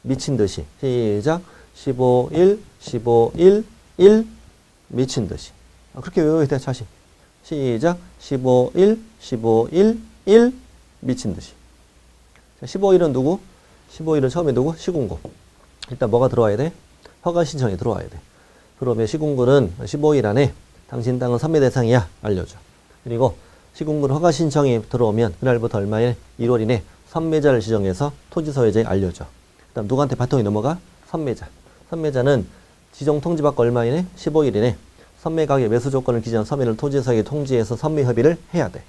미친 듯이. 시작. 15일, 15일, 1. 미친 듯이. 그렇게 외워야 돼, 자신. 시작. 15일, 15일, 1. 미친 듯이. 자, 15일은 누구? 15일은 처음에 누구? 시군구. 일단 뭐가 들어와야 돼? 허가 신청이 들어와야 돼. 그러면 시군구는 15일 안에 당신 땅은 선매 대상이야. 알려줘. 그리고 시군구 허가 신청이 들어오면 그날부터 얼마에? 1월 이내 선매자를 지정해서 토지소유자에 알려줘. 그다음 누구한테 바통이 넘어가? 선매자. 선매자는 지정 통지받고 얼마 이내? 15일 이내 선매가격 매수 조건을 기재한 서면을 토지소유자에 통지해서 선매 협의를 해야 돼.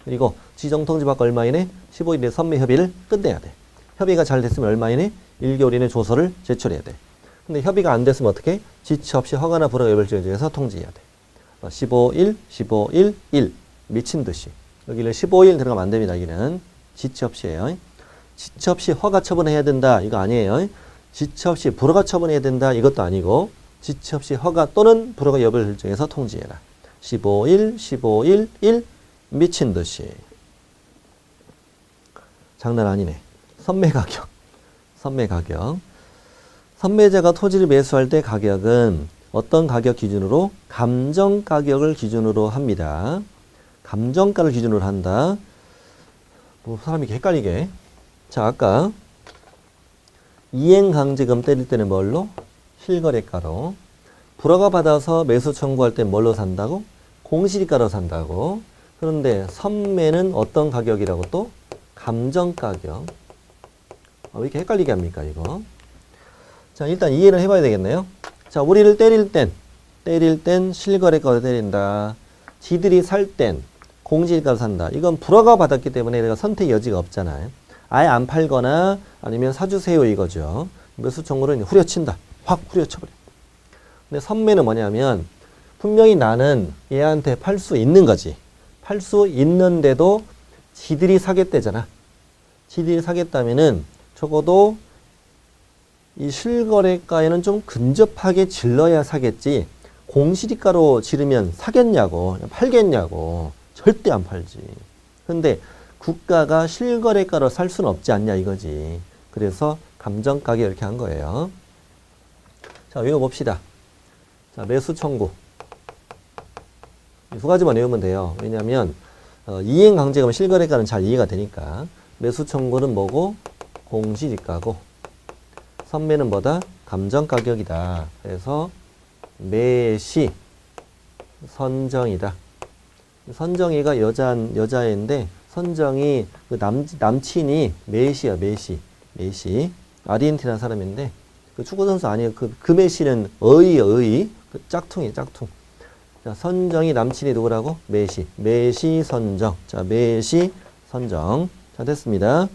그리고 지정 통지받고 얼마 이내? 15일 이내 선매 협의를 끝내야 돼. 협의가 잘 됐으면 얼마 이내? 1개월 이내 조서를 제출해야 돼. 근데 협의가 안 됐으면 어떻게? 지체 없이 허가나 불허가 여부를 정해서 통지해야 돼. 15일, 15일, 1. 미친 듯이. 여기는 15일 들어가면 안 됩니다. 여기는 지체 없이예요. 지체 없이 허가 처분해야 된다. 이거 아니에요. 지체 없이 불허가 처분해야 된다. 이것도 아니고 지체 없이 허가 또는 불허가 여부를 결정해서 통지해라. 15일, 15일, 1. 미친 듯이. 장난 아니네. 선매 가격. 선매 가격. 선매자가 토지를 매수할 때 가격은 어떤 가격 기준으로? 감정 가격을 기준으로 합니다. 감정가를 기준으로 한다. 뭐 사람이 헷갈리게. 자, 아까 이행강제금 때릴 때는 뭘로? 실거래가로. 불허가 받아서 매수 청구할 때 뭘로 산다고? 공시지가로 산다고. 그런데 선매는 어떤 가격이라고 또? 감정가격. 왜 이렇게 헷갈리게 합니까, 이거? 자, 일단 이해를 해봐야 되겠네요. 자, 우리를 때릴 땐 실거래가로 때린다. 지들이 살 땐 공시지가로 산다. 이건 불허가 받았기 때문에 내가 선택 여지가 없잖아요. 아예 안 팔거나 아니면 사주세요 이거죠. 매수 청구는 후려친다. 확 후려쳐버려. 근데 선매는 뭐냐면 분명히 나는 얘한테 팔 수 있는 거지. 팔 수 있는데도 지들이 사겠대잖아. 지들이 사겠다면은 적어도 이 실거래가에는 좀 근접하게 질러야 사겠지. 공시지가로 지르면 사겠냐고, 팔겠냐고. 절대 안 팔지. 근데 국가가 실거래가로 살 수는 없지 않냐 이거지. 그래서 감정가격 이렇게 한 거예요. 자, 외워봅시다. 자, 매수 청구. 두 가지만 외우면 돼요. 왜냐하면 이행강제금은 실거래가는 잘 이해가 되니까. 매수 청구는 뭐고? 공시지가고. 선매는 뭐다? 감정가격이다. 그래서 매시 선정이다. 선정이가 여자애인데 선정이 그 남친이 메시야, 메시. 아르헨티나 사람인데 그 축구 선수 아니에요. 그 메시는 의. 그 짝퉁이에요, 짝퉁. 자, 선정이 남친이 누구라고? 메시 선정. 자, 메시 선정. 자, 됐습니다.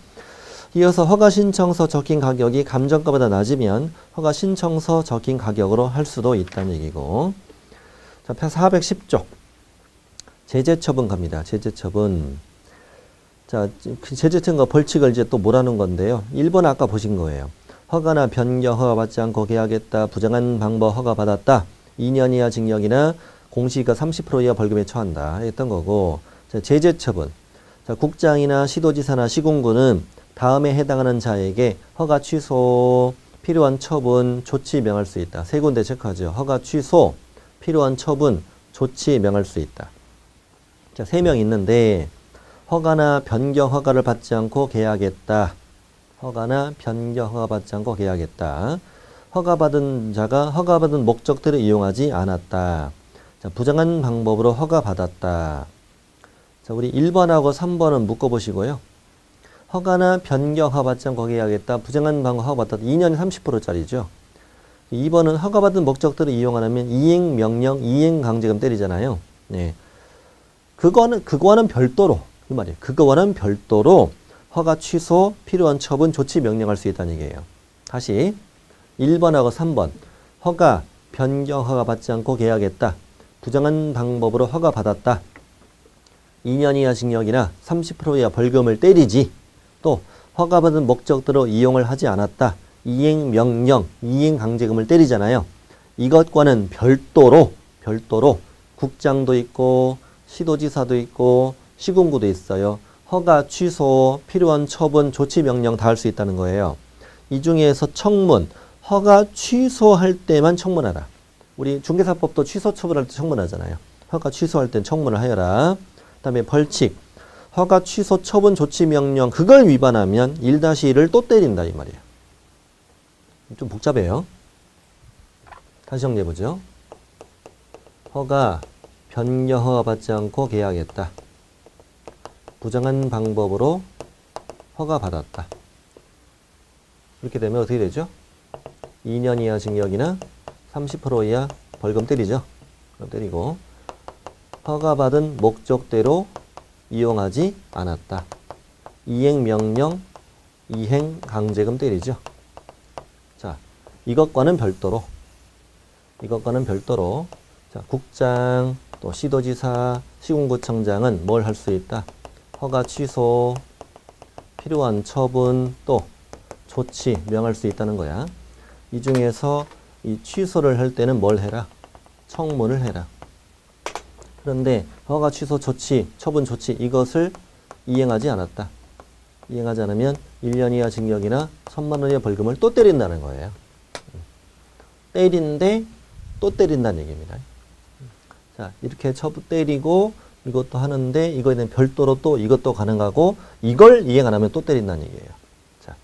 이어서 허가 신청서 적힌 가격이 감정가보다 낮으면 허가 신청서 적힌 가격으로 할 수도 있다는 얘기고. 자, 410조. 제재처분 갑니다. 제재처분. 자, 제재처분과 벌칙을 이제 또 뭐라는 건데요. 1번 아까 보신 거예요. 허가나 변경 허가받지 않고 계약했다. 부정한 방법 허가받았다. 2년 이하 징역이나 공시지가 30% 이하 벌금에 처한다. 했던 거고. 자, 제재처분. 자, 국장이나 시도지사나 시군구는 다음에 해당하는 자에게 허가 취소, 필요한 처분, 조치 명할 수 있다. 세 군데 체크하죠. 허가 취소, 필요한 처분, 조치 명할 수 있다. 자, 3명 있는데 허가나 변경 허가를 받지 않고 계약했다. 허가나 변경 허가 받지 않고 계약했다. 허가받은 자가 허가받은 목적들을 이용하지 않았다. 자, 부정한 방법으로 허가받았다. 자, 우리 1번하고 3번은 묶어보시고요. 허가나 변경 허가받지 않고 계약했다. 부정한 방법 허가받았다. 2년에 30%짜리죠. 2번은 허가받은 목적들을 이용하면 이행명령, 이행강제금 때리잖아요. 네. 그거와는 별도로, 그 말이에요. 그거와는 별도로 허가 취소, 필요한 처분, 조치 명령할 수 있다는 얘기예요. 다시 1번하고 3번. 허가, 변경 허가 받지 않고 계약했다. 부정한 방법으로 허가 받았다. 2년 이하 징역이나 30% 이하 벌금을 때리지. 또 허가받은 목적대로 이용을 하지 않았다. 이행명령, 이행강제금을 때리잖아요. 이것과는 별도로 국장도 있고 시도지사도 있고 시군구도 있어요. 허가 취소, 필요한 처분, 조치명령 다 할 수 있다는 거예요. 이 중에서 청문, 허가 취소할 때만 청문하라. 우리 중개사법도 취소 처분할 때 청문하잖아요. 허가 취소할 땐 청문을 하여라. 그 다음에 벌칙, 허가 취소 처분 조치명령 그걸 위반하면 1-1을 또 때린다 이 말이에요. 좀 복잡해요. 다시 정리해보죠. 허가, 변경 허가 받지 않고 계약했다. 부정한 방법으로 허가 받았다. 이렇게 되면 어떻게 되죠? 2년 이하 징역이나 30% 이하 벌금 때리죠. 그럼 때리고 허가받은 목적대로 이용하지 않았다. 이행명령, 이행강제금 때리죠. 자, 이것과는 별도로 자, 국장, 또 시도지사, 시군구청장은 뭘 할 수 있다? 허가 취소, 필요한 처분, 또 조치 명할 수 있다는 거야. 이 중에서 이 취소를 할 때는 뭘 해라? 청문을 해라. 그런데 허가 취소 조치, 처분 조치 이것을 이행하지 않았다. 이행하지 않으면 1년 이하 징역이나 3만 원 이하 벌금을 또 때린다는 거예요. 때리는데 또 때린다는 얘기입니다. 자, 이렇게 때리고 이것도 하는데 이거에 대한 별도로 또 이것도 가능하고 이걸 이행 안 하면 또 때린다는 얘기예요. 자,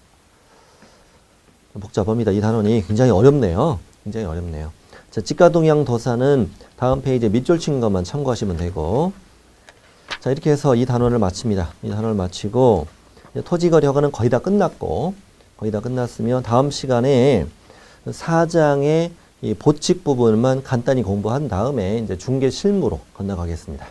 복잡합니다. 이 단원이 굉장히 어렵네요. 굉장히 어렵네요. 자, 직가동양 도사는 다음 페이지에 밑줄 친 것만 참고하시면 되고, 자, 이렇게 해서 이 단원을 마칩니다. 이 단원을 마치고 토지거래 허가는 거의 다 끝났고, 거의 다 끝났으면 다음 시간에 4장의 이 보칙 부분만 간단히 공부한 다음에 이제 중개 실무로 건너가겠습니다.